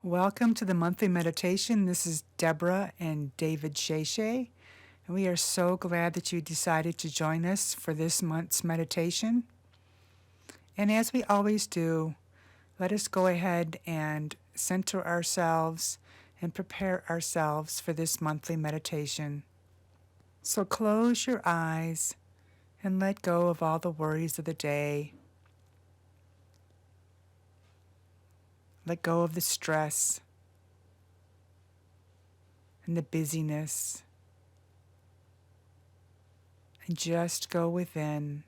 Welcome to the monthly meditation. This is Deborah and David Sheshe, and we are so glad that you decided to join us for this month's meditation. And as we always do, let us go ahead and center ourselves and prepare ourselves for this monthly meditation. So close your eyes and let go of all the worries of the day. Let go of the stress and the busyness, and just go within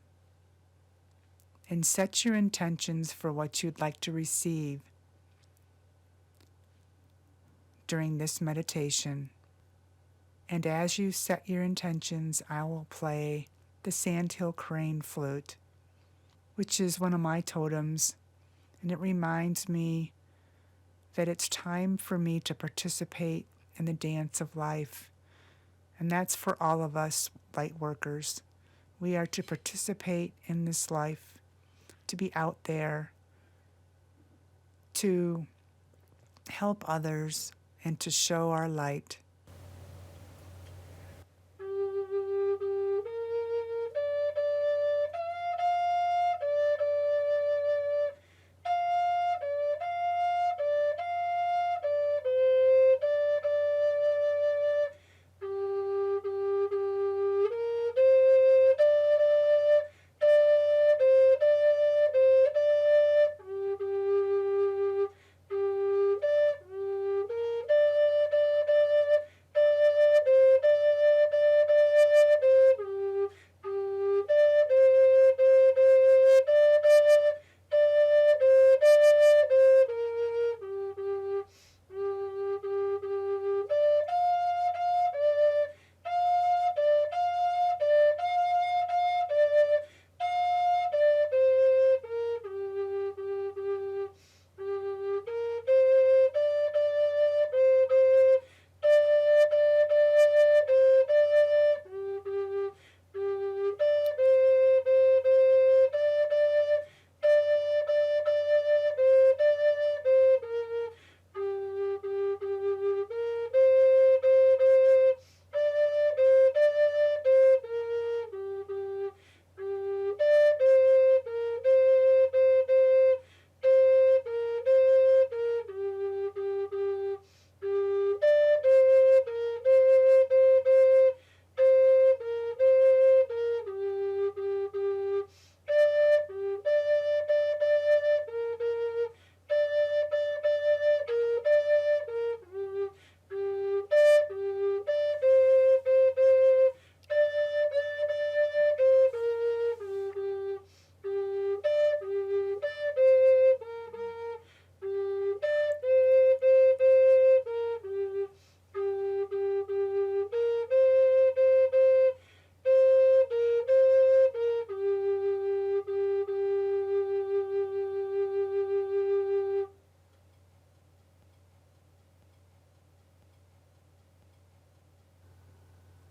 and set your intentions for what you'd like to receive during this meditation. And as you set your intentions, I will play the Sandhill Crane Flute, which is one of my totems, and it reminds me that it's time for me to participate in the dance of life. And that's for all of us light workers. We are to participate in this life, to be out there, to help others, and to show our light.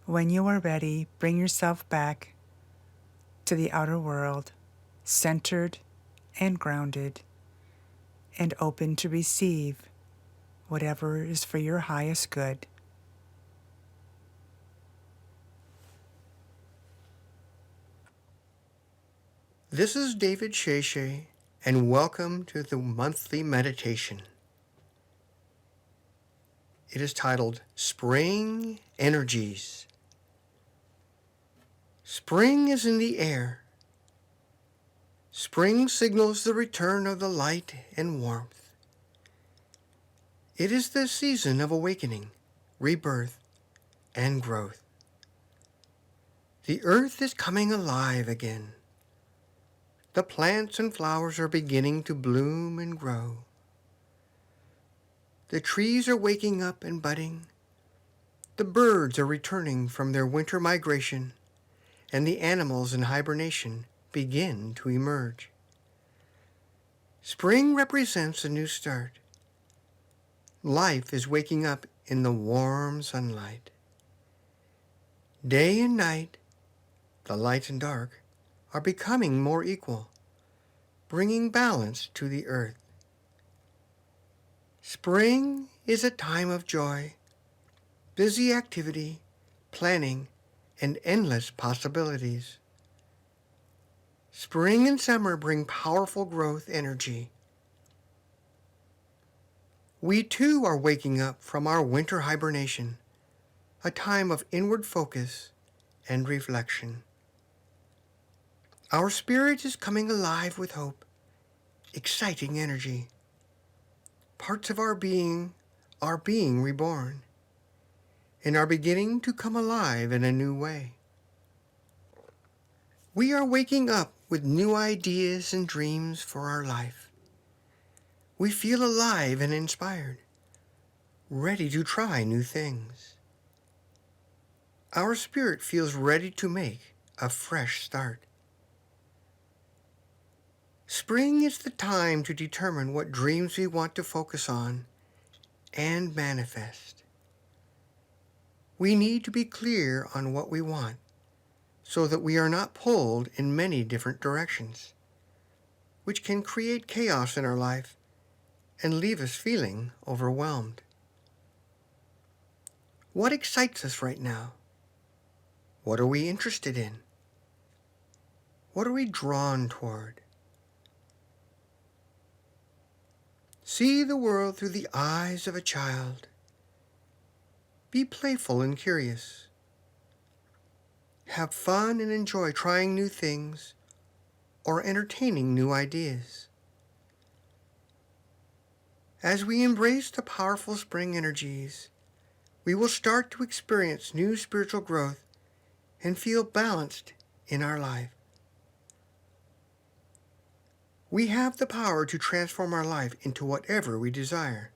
When you are ready, bring yourself back to the outer world, centered and grounded, and open to receive whatever is for your highest good. This is David Sheshe, and welcome to the monthly meditation. It is titled Spring Energies. Spring is in the air. Spring signals the return of the light and warmth. It is the season of awakening, rebirth, and growth. The earth is coming alive again. The plants and flowers are beginning to bloom and grow. The trees are waking up and budding. The birds are returning from their winter migration, and the animals in hibernation begin to emerge. Spring represents a new start. Life is waking up in the warm sunlight. Day and night, the light and dark, are becoming more equal, bringing balance to the earth. Spring is a time of joy, busy activity, planning, and endless possibilities. Spring and summer bring powerful growth energy. We too are waking up from our winter hibernation, a time of inward focus and reflection. Our spirit is coming alive with hope, exciting energy. Parts of our being are being reborn and are beginning to come alive in a new way. We are waking up with new ideas and dreams for our life. We feel alive and inspired, ready to try new things. Our spirit feels ready to make a fresh start. Spring is the time to determine what dreams we want to focus on and manifest. We need to be clear on what we want so that we are not pulled in many different directions, which can create chaos in our life and leave us feeling overwhelmed. What excites us right now? What are we interested in? What are we drawn toward? See the world through the eyes of a child. Be playful and curious. Have fun and enjoy trying new things or entertaining new ideas. As we embrace the powerful spring energies, we will start to experience new spiritual growth and feel balanced in our life. We have the power to transform our life into whatever we desire.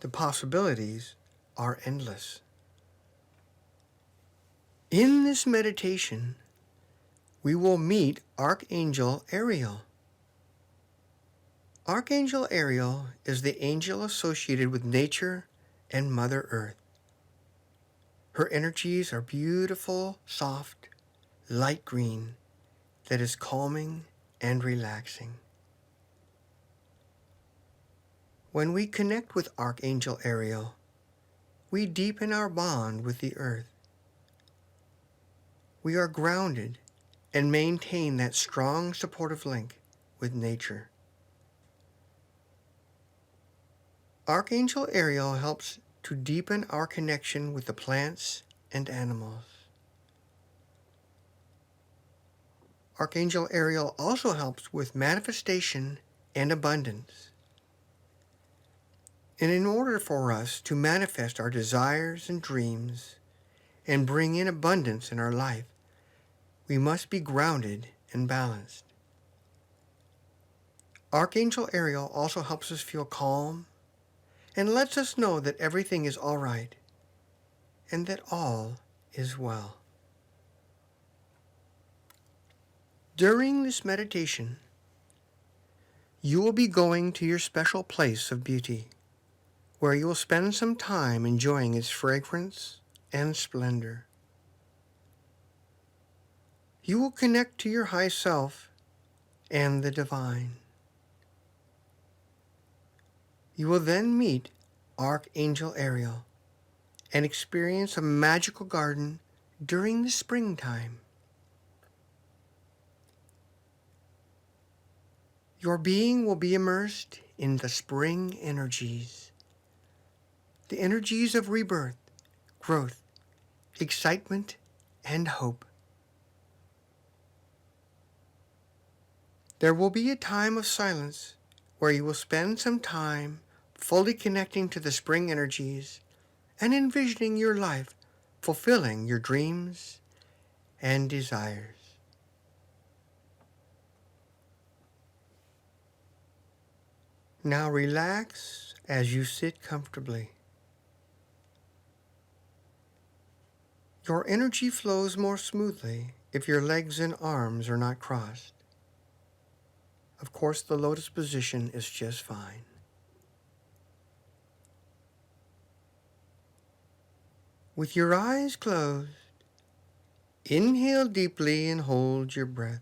The possibilities are endless. In this meditation, we will meet Archangel Ariel. Archangel Ariel is the angel associated with nature and Mother Earth. Her energies are beautiful, soft, light green that is calming and relaxing. When we connect with Archangel Ariel, we deepen our bond with the earth. We are grounded and maintain that strong supportive link with nature. Archangel Ariel helps to deepen our connection with the plants and animals. Archangel Ariel also helps with manifestation and abundance. And in order for us to manifest our desires and dreams and bring in abundance in our life, we must be grounded and balanced. Archangel Ariel also helps us feel calm and lets us know that everything is all right and that all is well. During this meditation, you will be going to your special place of beauty, where you will spend some time enjoying its fragrance and splendor. You will connect to your high self and the divine. You will then meet Archangel Ariel and experience a magical garden during the springtime. Your being will be immersed in the spring energies, the energies of rebirth, growth, excitement, and hope. There will be a time of silence where you will spend some time fully connecting to the spring energies and envisioning your life fulfilling your dreams and desires. Now relax as you sit comfortably. Your energy flows more smoothly if your legs and arms are not crossed. Of course, the lotus position is just fine. With your eyes closed, inhale deeply and hold your breath.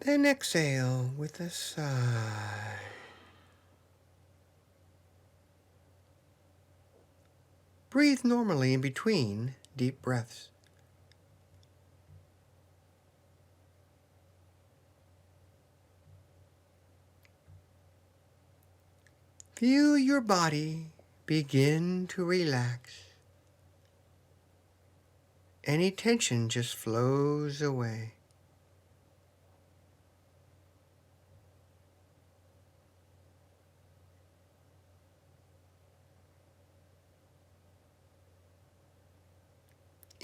Then exhale with a sigh. Breathe normally in between deep breaths. Feel your body begin to relax. Any tension just flows away.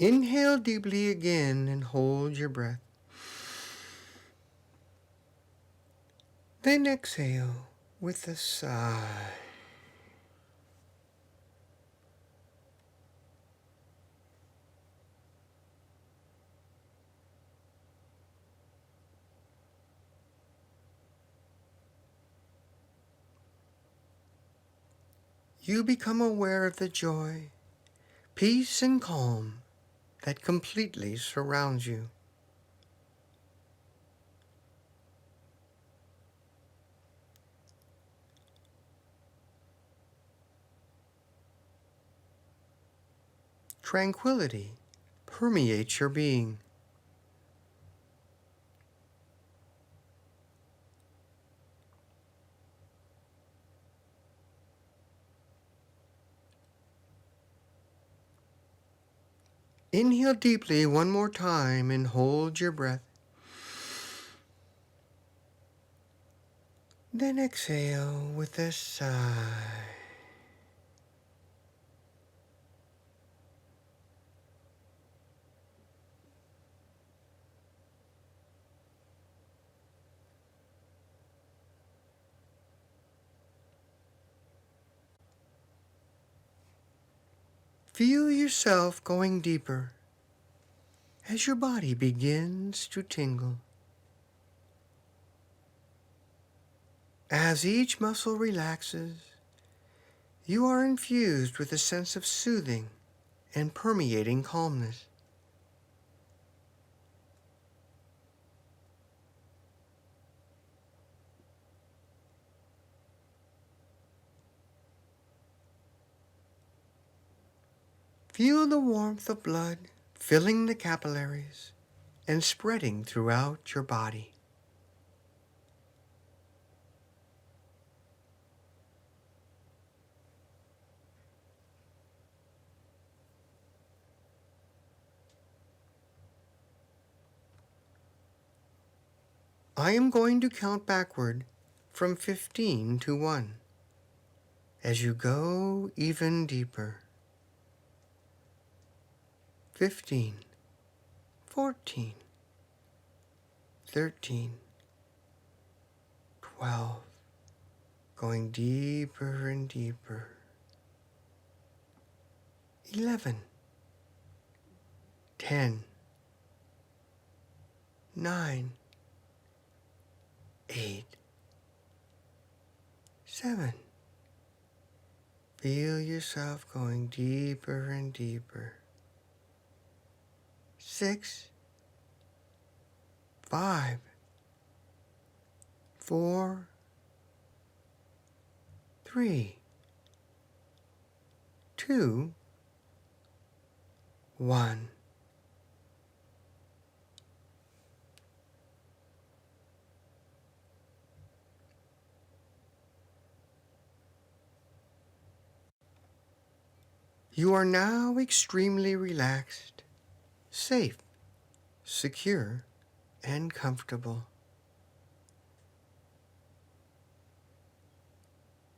Inhale deeply again and hold your breath. Then exhale with a sigh. You become aware of the joy, peace, and calm that completely surrounds you. Tranquility permeates your being. Inhale deeply one more time and hold your breath. Then exhale with a sigh. Feel yourself going deeper as your body begins to tingle. As each muscle relaxes, you are infused with a sense of soothing and permeating calmness. Feel the warmth of blood filling the capillaries and spreading throughout your body. I am going to count backward from 15 to 1 as you go even deeper. 15, 14, 13, 12, going deeper and deeper. 11, 10, 9, 8, 7. Feel yourself going deeper and deeper. 6, 5, 4, 3, 2, 1. You are now extremely relaxed, safe, secure, and comfortable.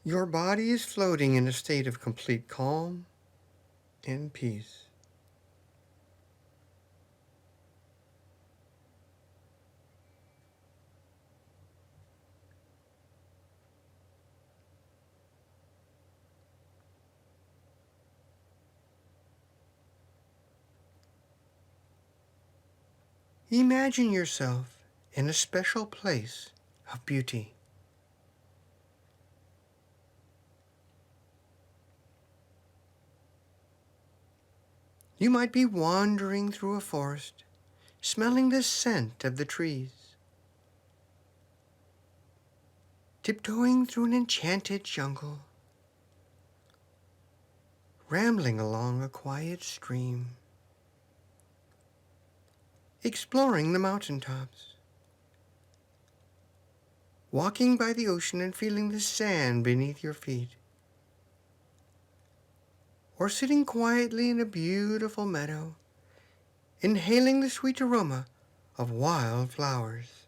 Your body is floating in a state of complete calm and peace. Imagine yourself in a special place of beauty. You might be wandering through a forest, smelling the scent of the trees. tiptoeing through an enchanted jungle, rambling along a quiet stream, exploring the mountaintops, walking by the ocean and feeling the sand beneath your feet, or sitting quietly in a beautiful meadow, inhaling the sweet aroma of wild flowers.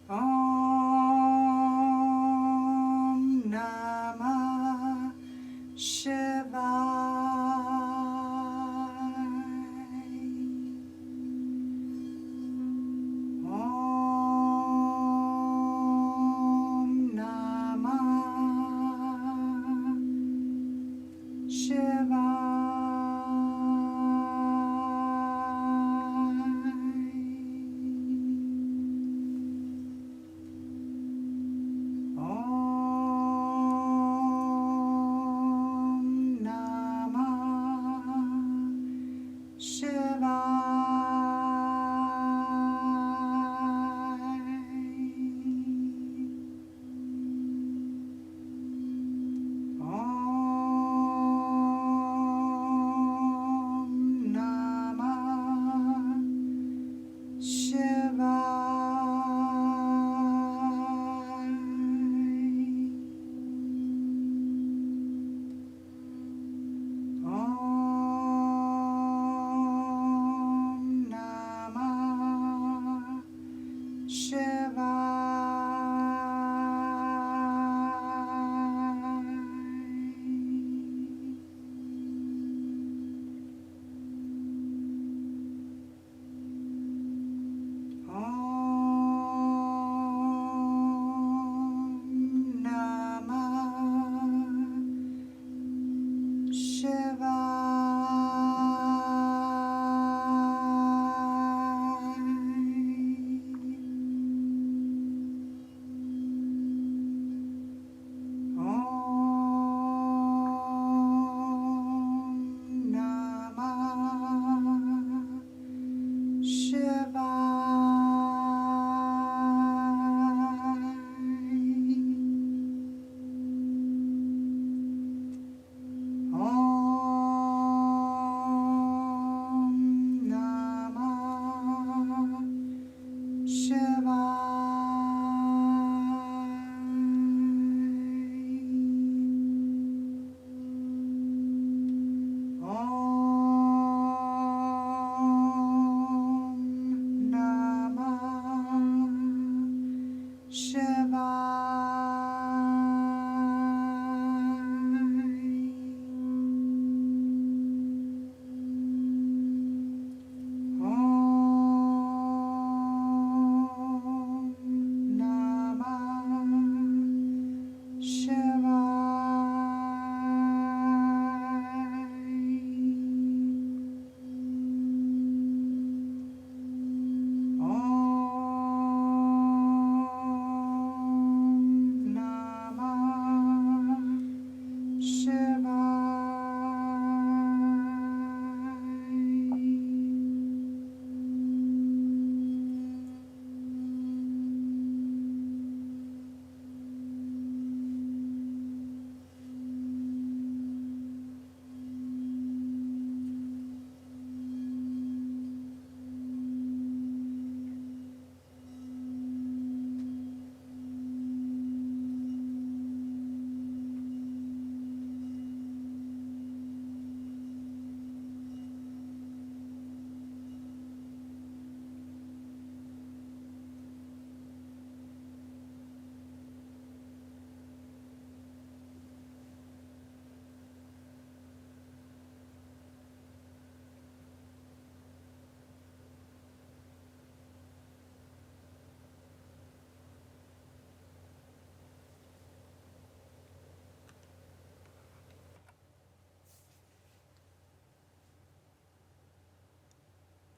Om Namah Shivaya. Om Namah Shivaya. Om Namah Shivaya. Om Namah Shivaya. Om Namah Shivaya. Om Namah Shivaya. Om Namah Shivaya. Om Namah Shivaya. Om Namah Shivaya. Om Namah Shivaya. Om Namah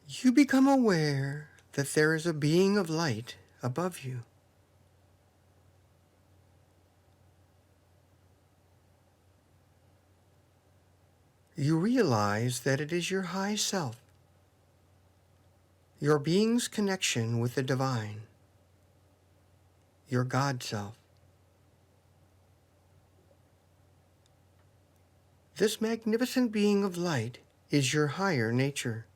You become aware that there is a being of light above you. you realize that it is your high self, your being's connection with the divine, your God self. This magnificent being of light is your higher nature.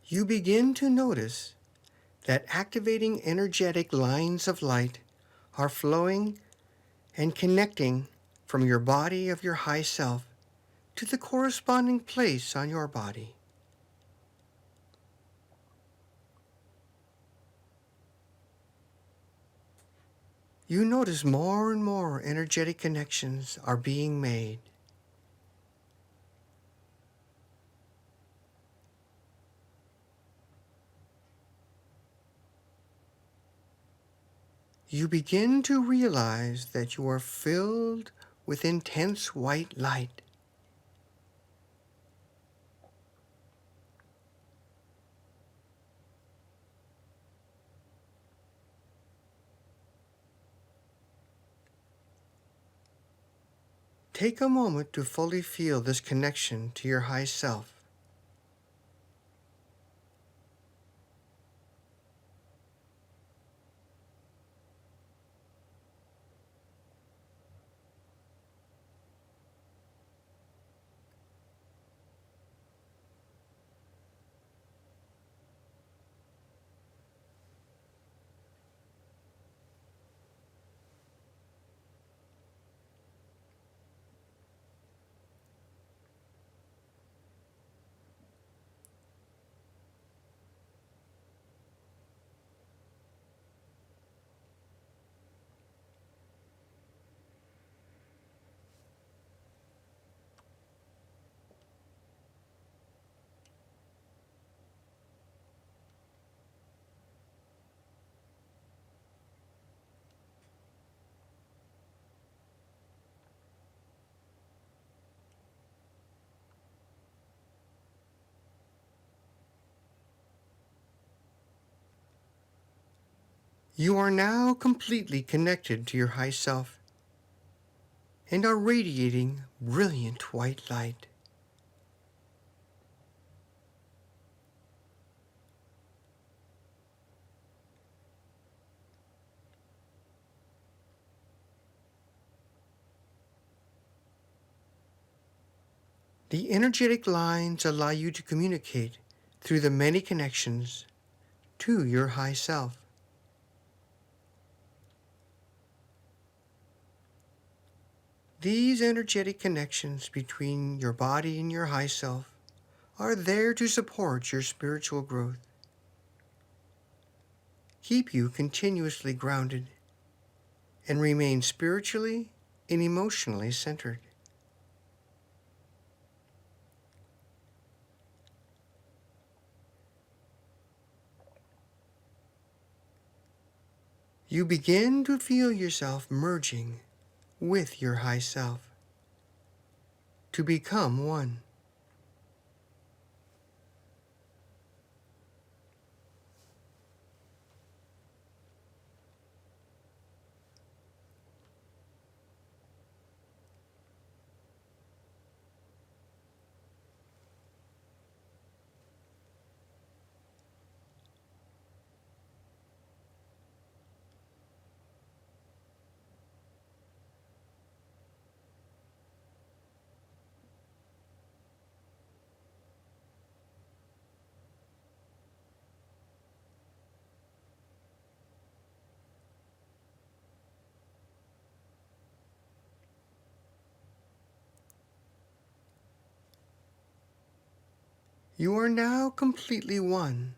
You begin to notice that activating energetic lines of light are flowing and connecting from your body of your high self to the corresponding place on your body. You notice more and more energetic connections are being made. You begin to realize that you are filled with intense white light. Take a moment to fully feel this connection to your high self. You are now completely connected to your high self and are radiating brilliant white light. The energetic lines allow you to communicate through the many connections to your high self. These energetic connections between your body and your high self are there to support your spiritual growth, keep you continuously grounded, and remain spiritually and emotionally centered. You begin to feel yourself merging with your high self to become one. You are now completely one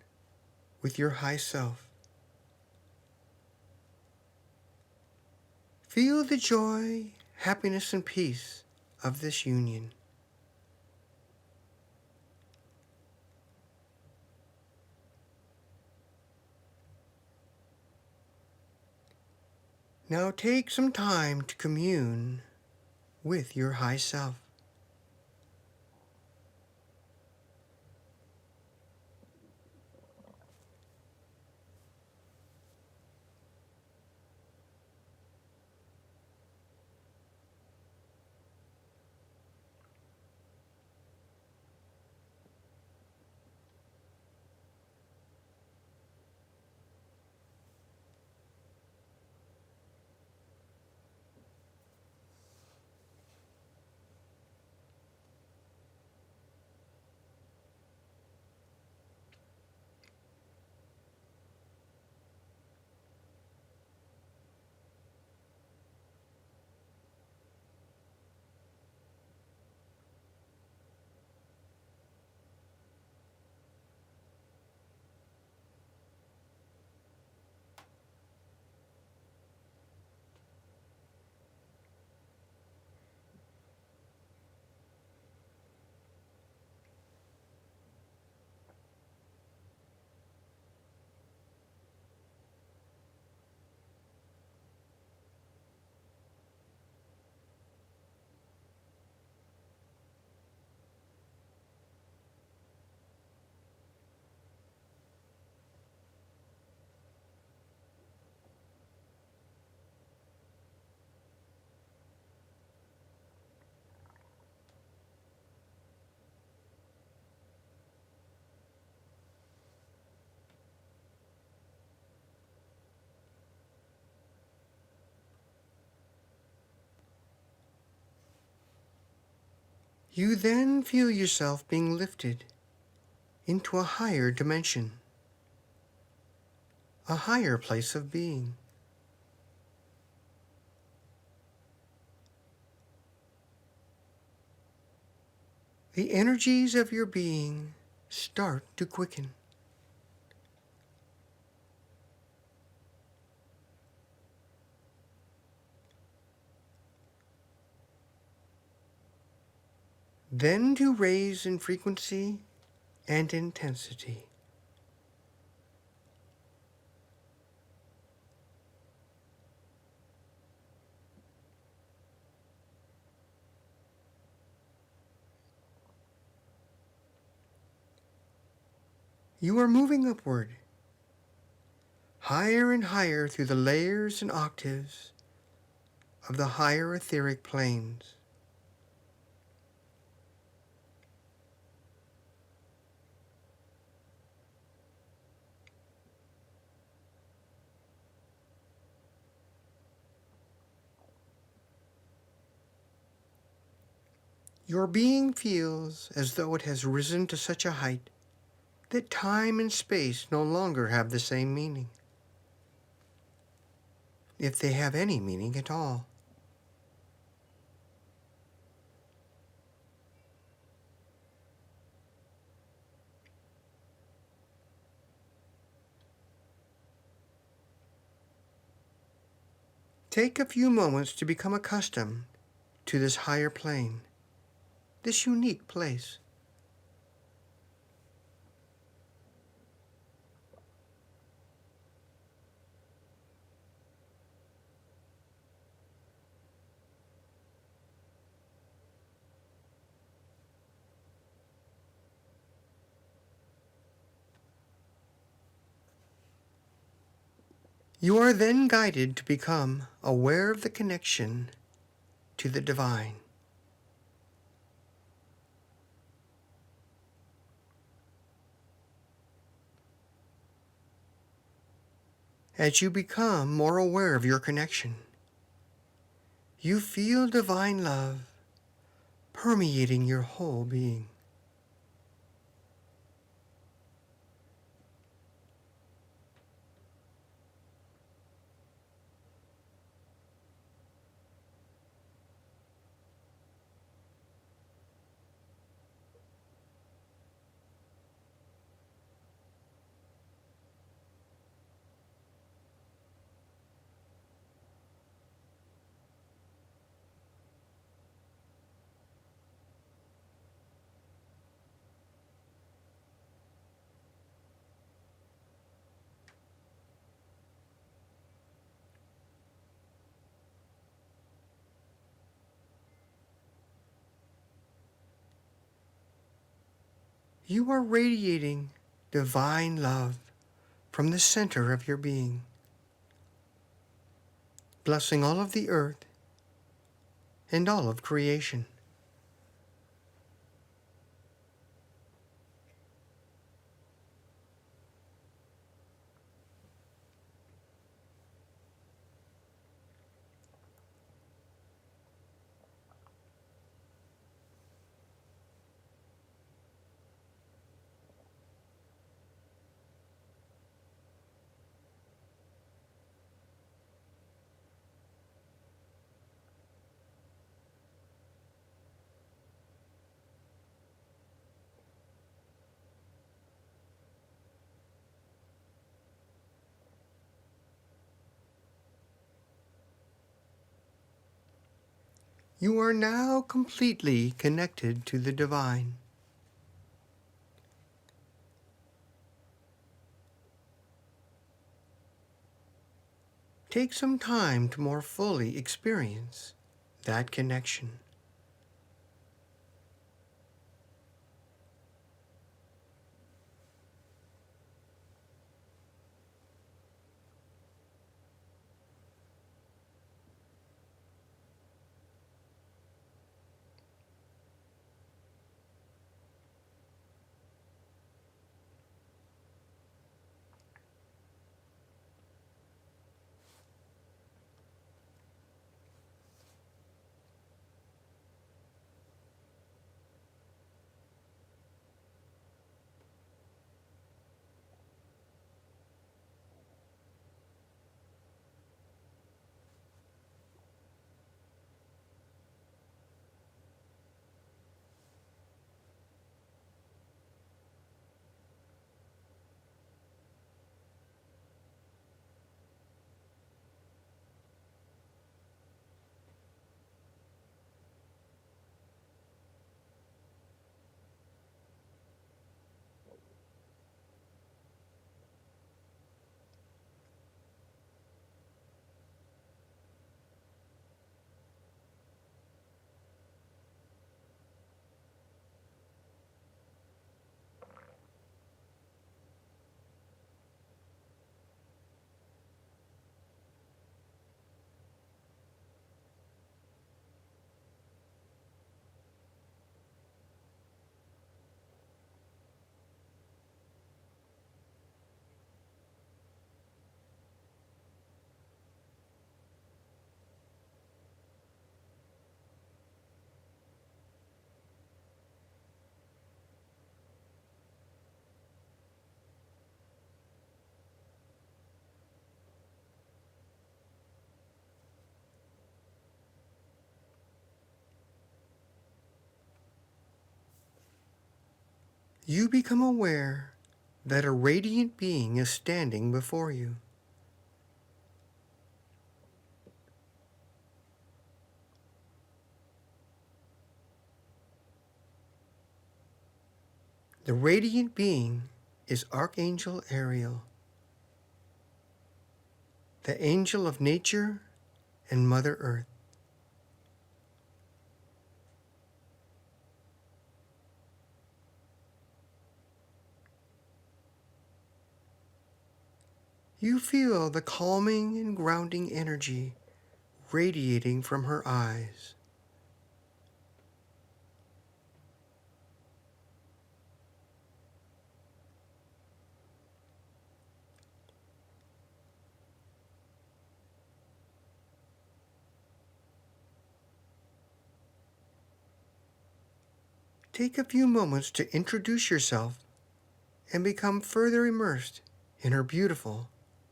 with your high self. Feel the joy, happiness, and peace of this union. Now take some time to commune with your high self. You then feel yourself being lifted into a higher dimension, a higher place of being. The energies of your being start to quicken. Then to raise in frequency and intensity. You are moving upward, higher and higher through the layers and octaves of the higher etheric planes. Your being feels as though it has risen to such a height that time and space no longer have the same meaning, if they have any meaning at all. Take a few moments to become accustomed to this higher plane, this unique place. You are then guided to become aware of the connection to the divine. As you become more aware of your connection, you feel divine love permeating your whole being. You are radiating divine love from the center of your being, blessing all of the earth and all of creation. You are now completely connected to the divine. Take some time to more fully experience that connection. you become aware that a radiant being is standing before you. The radiant being is Archangel Ariel, the angel of nature and Mother Earth. You feel the calming and grounding energy radiating from her eyes. Take a few moments to introduce yourself and become further immersed in her beautiful,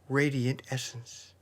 radiant essence.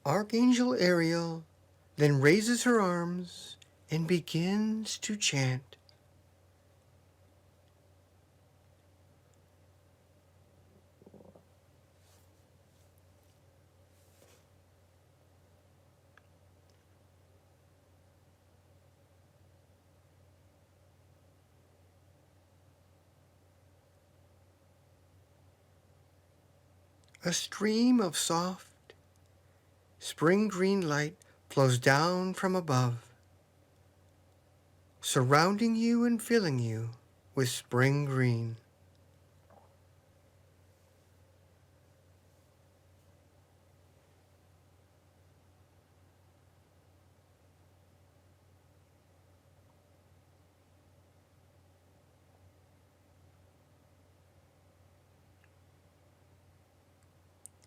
Archangel Ariel then raises her arms and begins to chant. A stream of soft, spring green light flows down from above, surrounding you and filling you with spring green.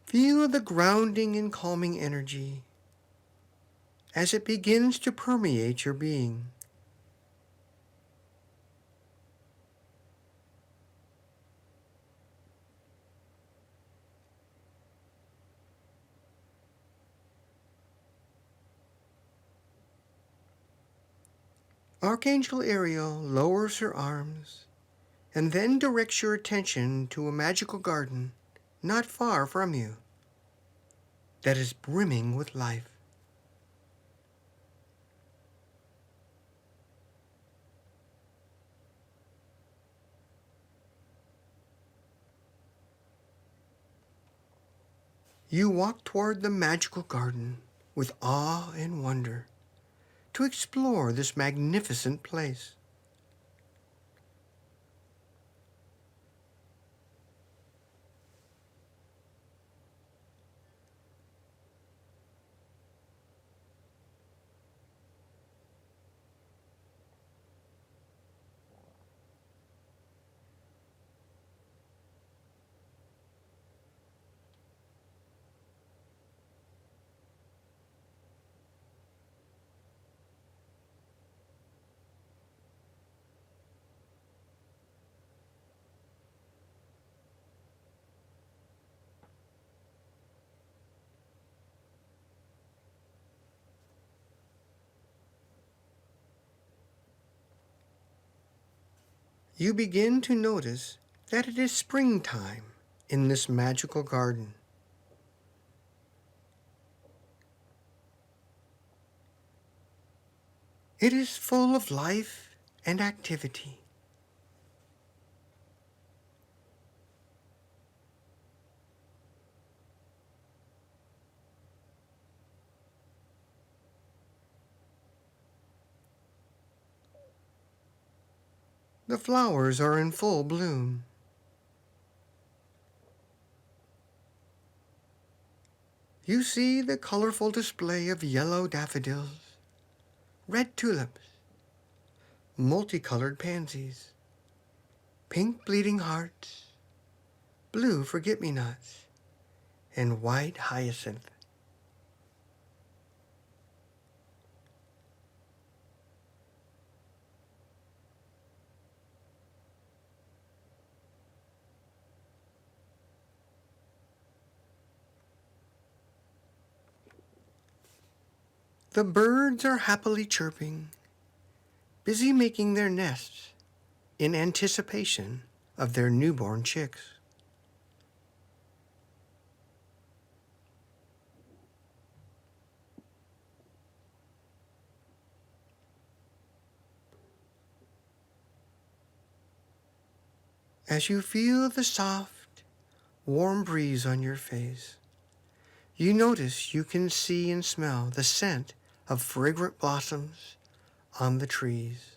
Feel the grounding and calming energy as it begins to permeate your being. Archangel Ariel lowers her arms and then directs your attention to a magical garden not far from you that is brimming with life. You walk toward the magical garden with awe and wonder to explore this magnificent place. You begin to notice that it is springtime in this magical garden. It is full of life and activity. The flowers are in full bloom. You see the colorful display of yellow daffodils, red tulips, multicolored pansies, pink bleeding hearts, blue forget-me-nots, and white hyacinth. The birds are happily chirping, busy making their nests in anticipation of their newborn chicks. As you feel the soft, warm breeze on your face, you notice you can see and smell the scent of fragrant blossoms on the trees.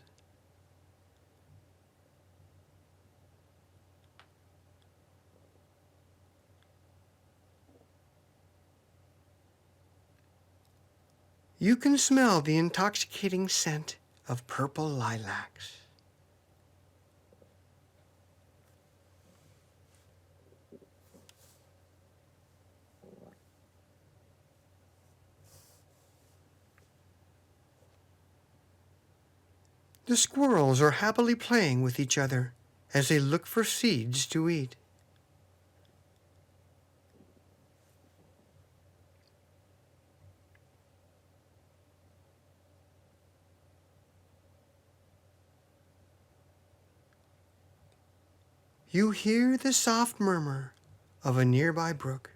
You can smell the intoxicating scent of purple lilacs. The squirrels are happily playing with each other as they look for seeds to eat. You hear the soft murmur of a nearby brook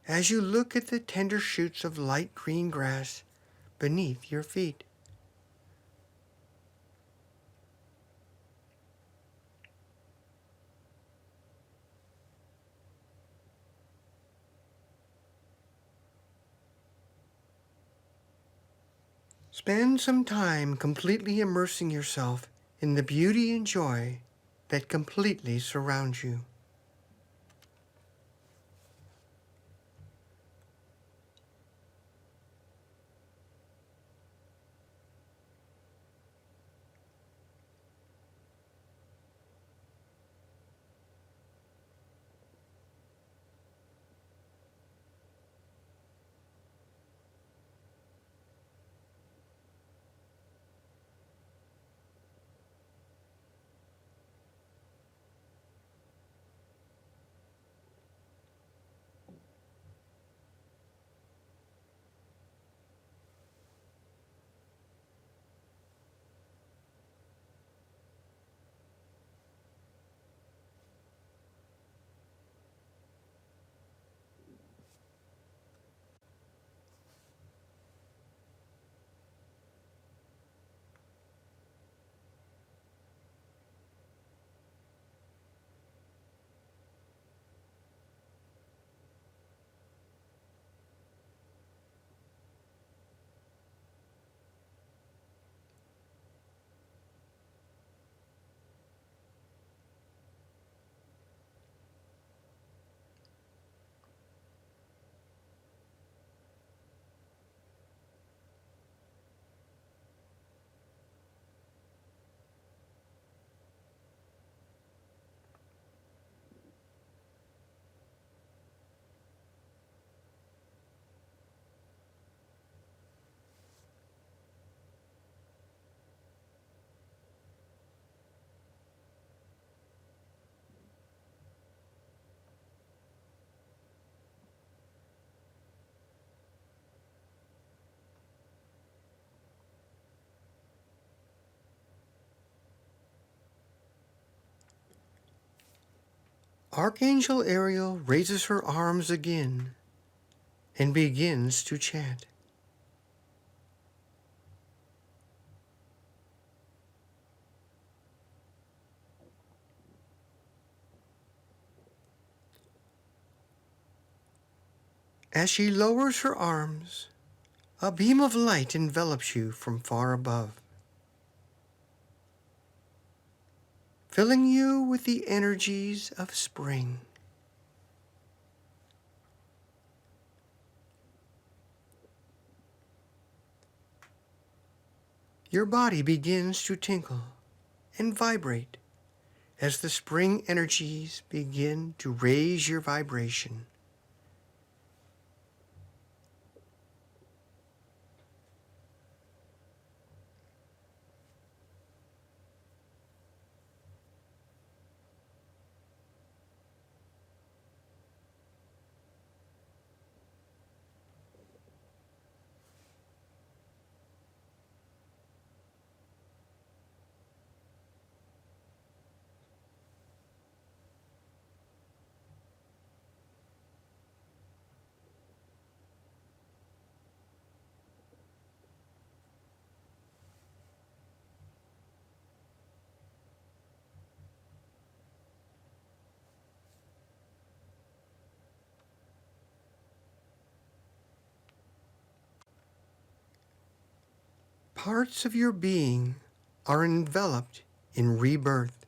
as you look at the tender shoots of light green grass beneath your feet. Spend some time completely immersing yourself in the beauty and joy that completely surrounds you. Archangel Ariel raises her arms again and begins to chant. As she lowers her arms, a beam of light envelops you from far above, filling you with the energies of spring. Your body begins to tinkle and vibrate as the spring energies begin to raise your vibration. Parts of your being are enveloped in rebirth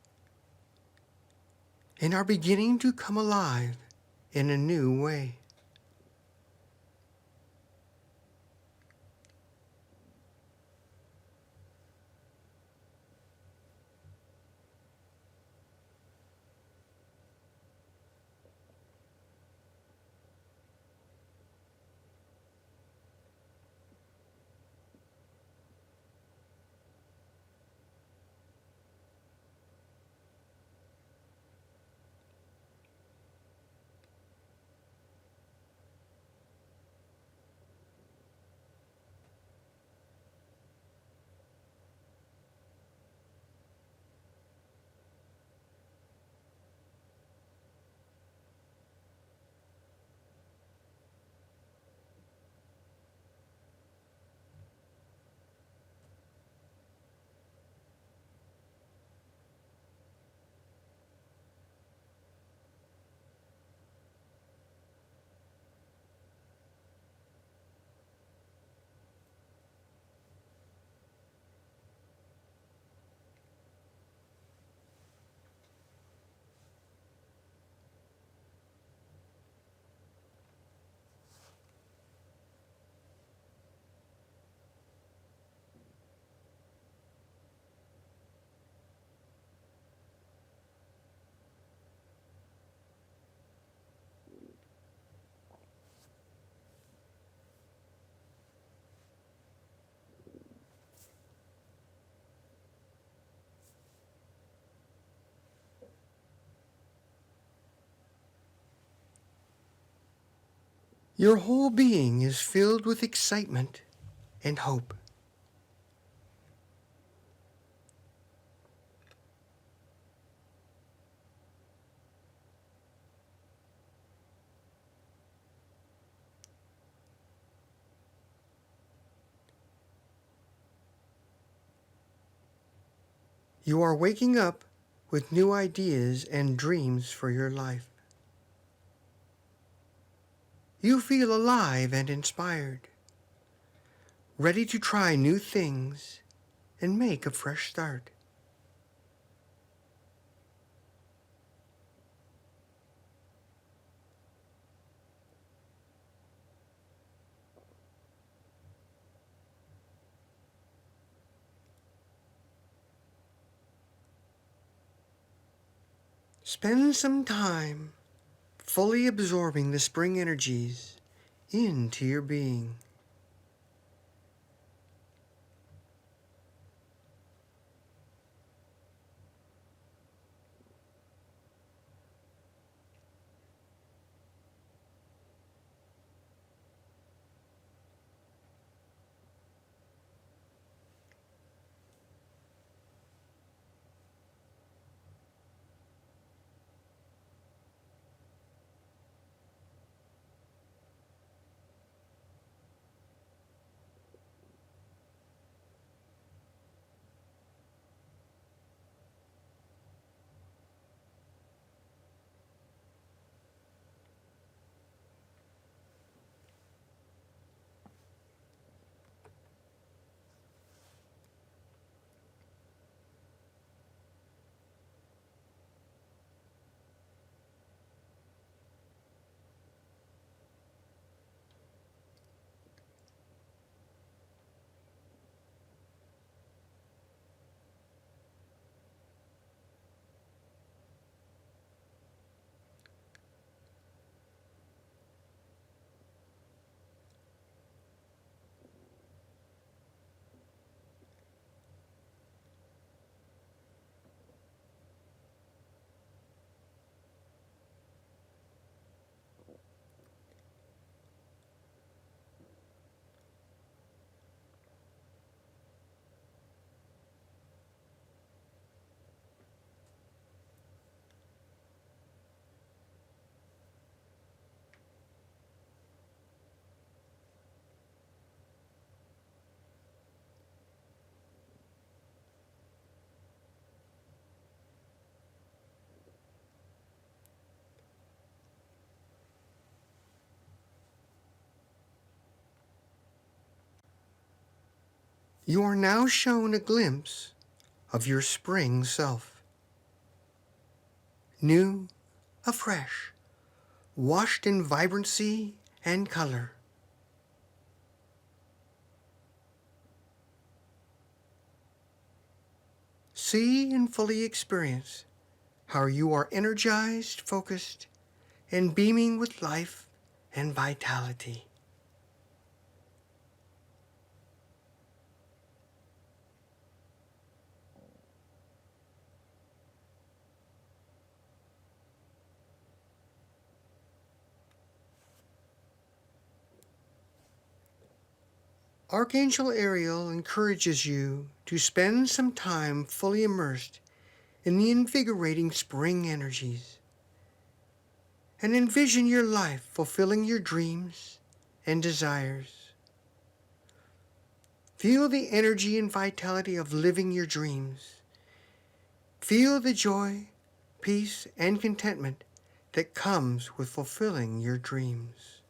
and are beginning to come alive in a new way. Your whole being is filled with excitement and hope. You are waking up with new ideas and dreams for your life. You feel alive and inspired, ready to try new things and make a fresh start. Spend some time fully absorbing the spring energies into your being. You are now shown a glimpse of your spring self. New, afresh, washed in vibrancy and color. See and fully experience how you are energized, focused, and beaming with life and vitality. Archangel Ariel encourages you to spend some time fully immersed in the invigorating spring energies and envision your life fulfilling your dreams and desires. Feel the energy and vitality of living your dreams. Feel the joy, peace, and contentment that comes with fulfilling your dreams.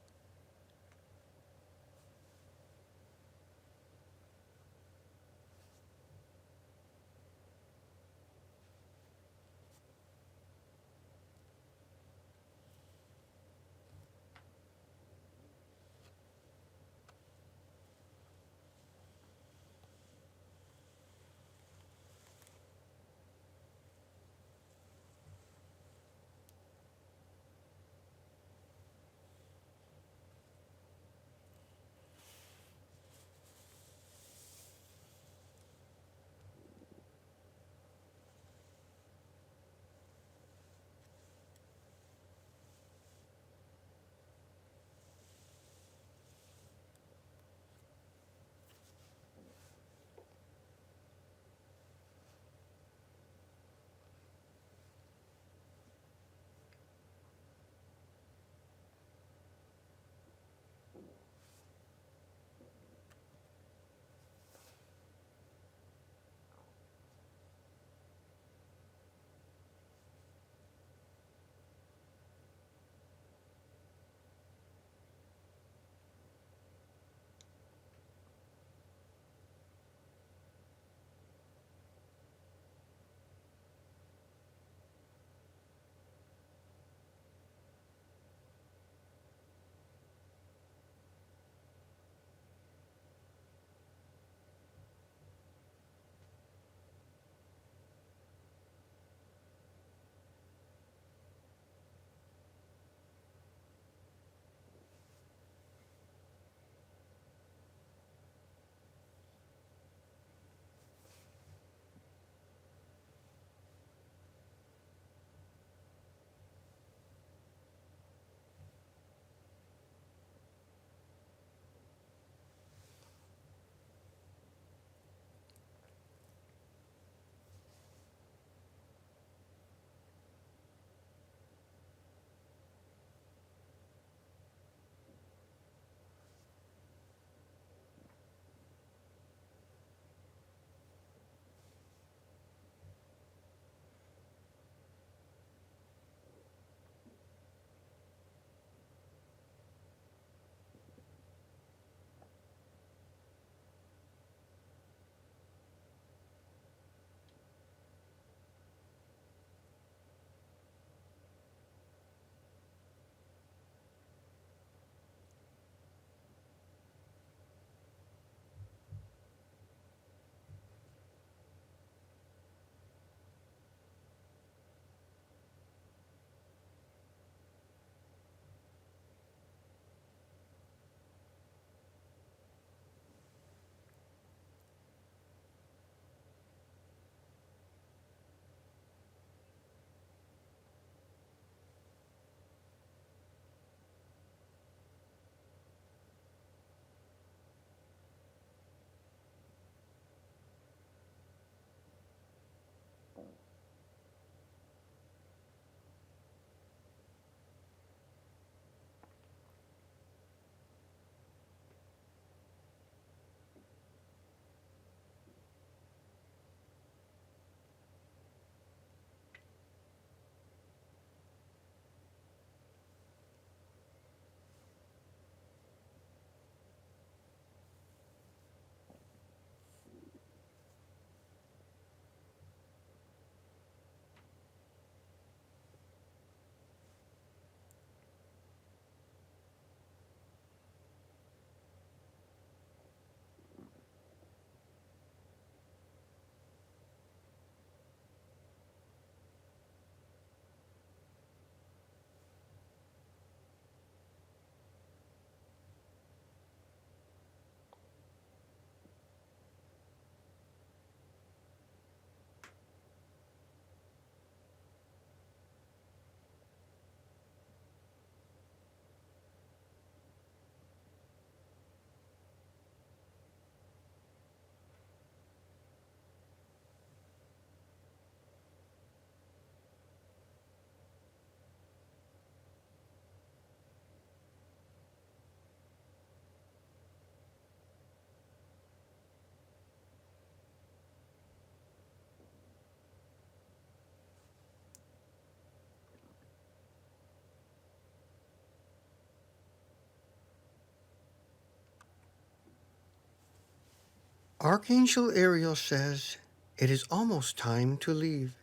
Archangel Ariel says it is almost time to leave.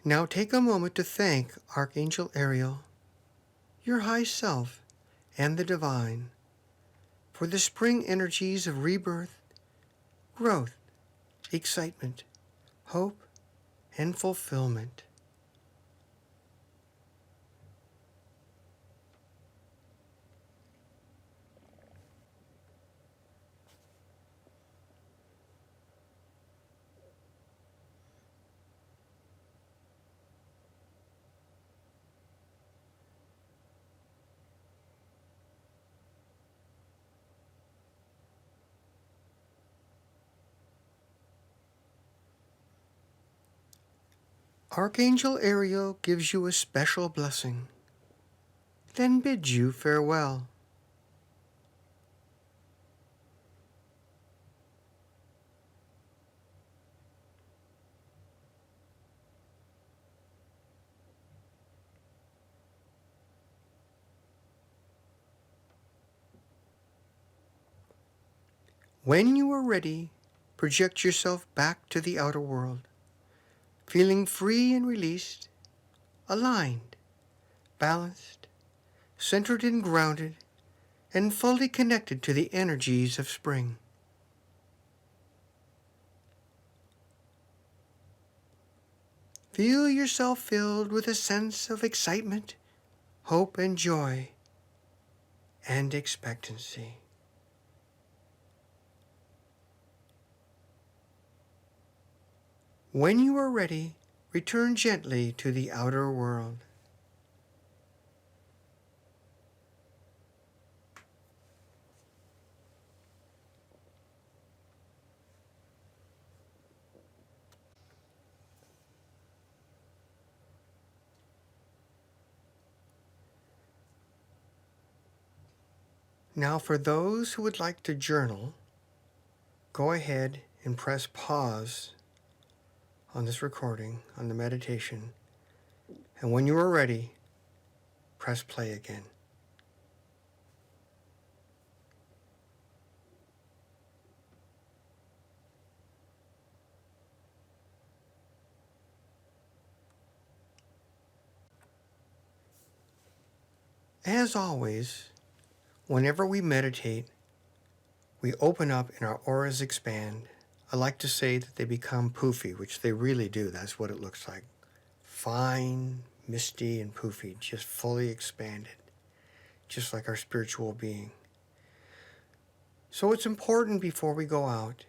Now take a moment to thank Archangel Ariel, your high self, and the divine for the spring energies of rebirth, growth, excitement, hope, and fulfillment. Archangel Ariel gives you a special blessing, then bids you farewell. When you are ready, project yourself back to the outer world, feeling free and released, aligned, balanced, centered and grounded, and fully connected to the energies of spring. Feel yourself filled with a sense of excitement, hope, and joy, and expectancy. When you are ready, return gently to the outer world. Now, for those who would like to journal, go ahead and press pause on this recording, on the meditation, and when you are ready, press play again. As always, whenever we meditate, we open up and our auras expand. I like to say that they become poofy, which they really do. That's what it looks like. Fine, misty, and poofy, just fully expanded, just like our spiritual being. So it's important before we go out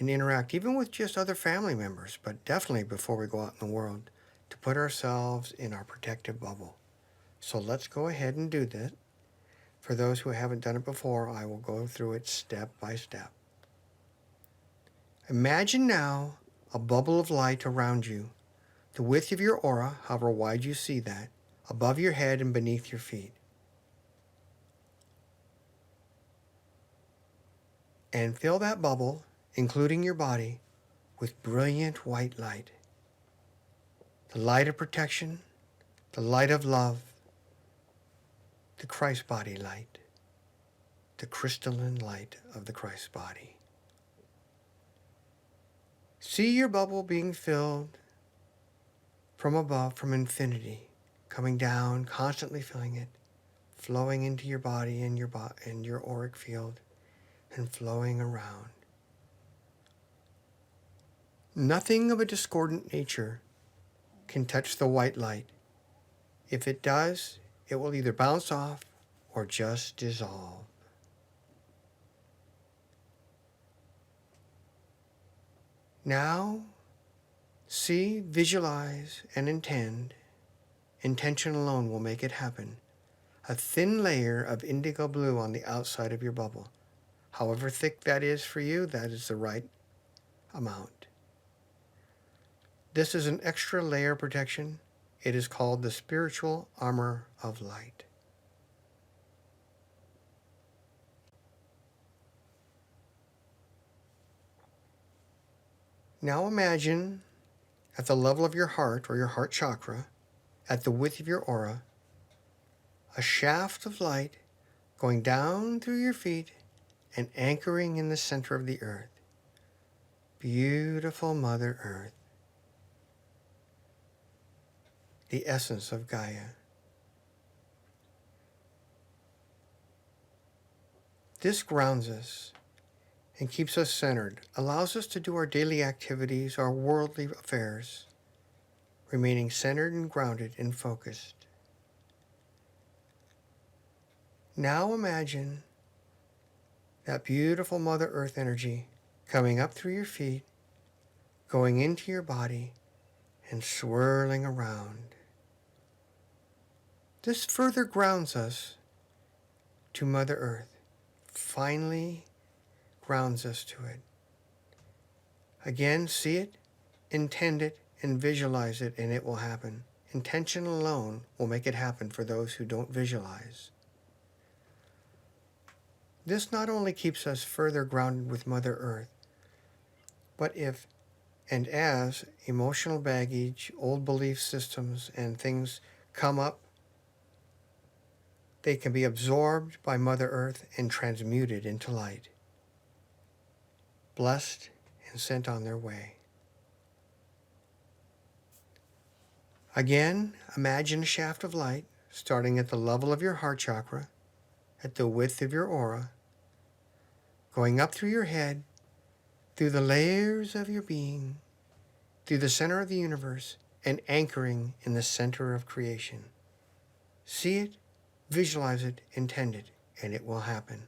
and interact, even with just other family members, but definitely before we go out in the world, to put ourselves in our protective bubble. So let's go ahead and do that. For those who haven't done it before, I will go through it step by step. Imagine now a bubble of light around you, the width of your aura, however wide you see that, above your head and beneath your feet. And fill that bubble, including your body, with brilliant white light. The light of protection, the light of love, the Christ body light, the crystalline light of the Christ body. See your bubble being filled from above, from infinity, coming down, constantly filling it, flowing into your body and your auric field, and flowing around. Nothing of a discordant nature can touch the white light. If it does, it will either bounce off or just dissolve. Now, see, visualize, and intend. Intention alone will make it happen. A thin layer of indigo blue on the outside of your bubble. However thick that is for you, that is the right amount. This is an extra layer of protection. It is called the spiritual armor of light. Now imagine at the level of your heart or your heart chakra, at the width of your aura, a shaft of light going down through your feet and anchoring in the center of the earth. Beautiful Mother Earth, the essence of Gaia. This grounds us and keeps us centered, allows us to do our daily activities, our worldly affairs, remaining centered and grounded and focused. Now imagine that beautiful Mother Earth energy coming up through your feet, going into your body, and swirling around. This further grounds us to Mother Earth, finally grounds us to it. Again, see it, intend it, and visualize it, and it will happen. Intention alone will make it happen for those who don't visualize. This not only keeps us further grounded with Mother Earth, but if and as emotional baggage, old belief systems, and things come up, they can be absorbed by Mother Earth and transmuted into light, blessed and sent on their way. Again, imagine a shaft of light starting at the level of your heart chakra, at the width of your aura, going up through your head, through the layers of your being, through the center of the universe, and anchoring in the center of creation. See it, visualize it, intend it, and it will happen.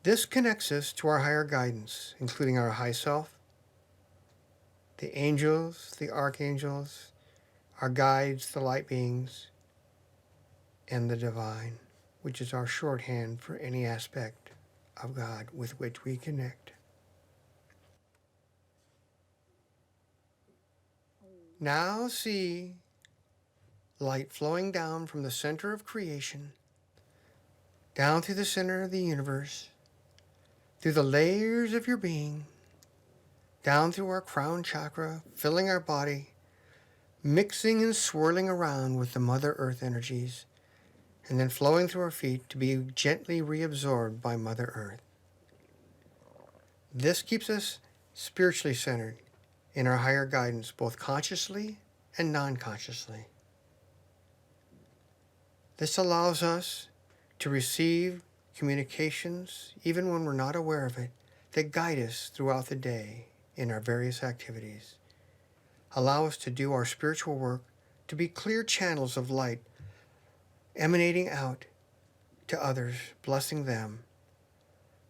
This connects us to our higher guidance, including our high self, the angels, the archangels, our guides, the light beings, and the divine, which is our shorthand for any aspect of God with which we connect. Now see light flowing down from the center of creation, down through the center of the universe, through the layers of your being, down through our crown chakra, filling our body, mixing and swirling around with the Mother Earth energies, and then flowing through our feet to be gently reabsorbed by Mother Earth. This keeps us spiritually centered in our higher guidance, both consciously and non-consciously. This allows us to receive communications, even when we're not aware of it, that guide us throughout the day in our various activities. Allow us to do our spiritual work, to be clear channels of light emanating out to others, blessing them,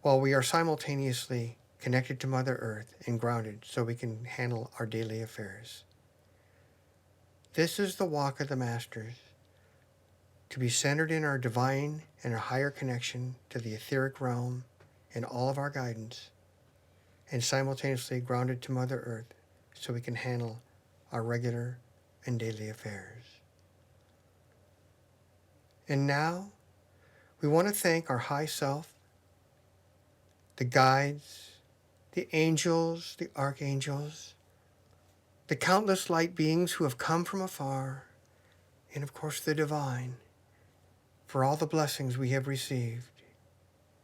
while we are simultaneously connected to Mother Earth and grounded so we can handle our daily affairs. This is the walk of the Masters, to be centered in our divine and our higher connection to the etheric realm and all of our guidance, and simultaneously grounded to Mother Earth so we can handle our regular and daily affairs. And now, we want to thank our high self, the guides, the angels, the archangels, the countless light beings who have come from afar, and of course the divine, for all the blessings we have received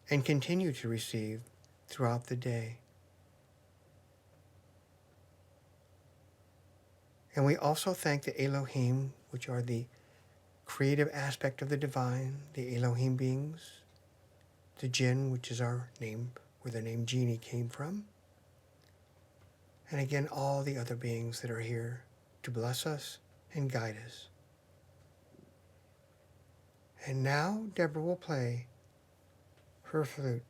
and continue to receive throughout the day. And we also thank the Elohim, which are the creative aspect of the divine, the Elohim beings, the Jinn, which is our name, where the name Genie came from, and again, all the other beings that are here to bless us and guide us. And now Deborah will play her flute.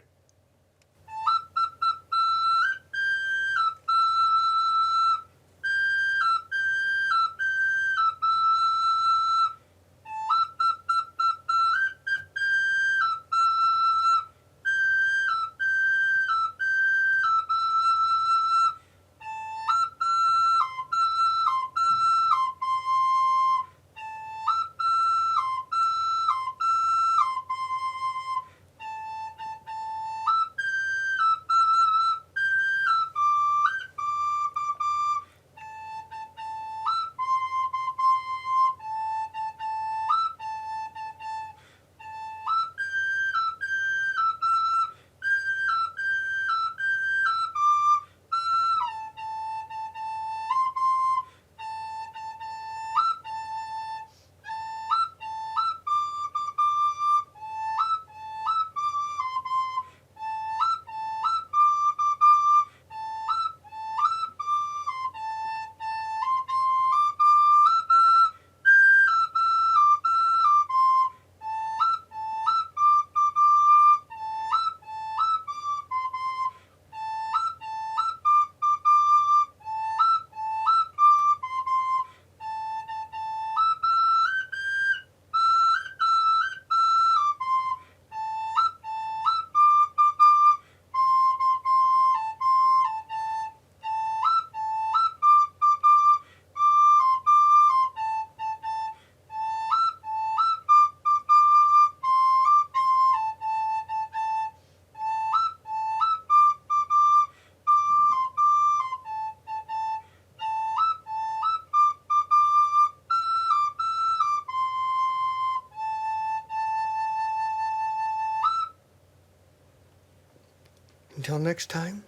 Until next time,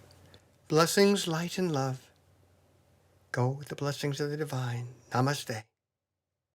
blessings, light, and love. Go with the blessings of the divine. Namaste.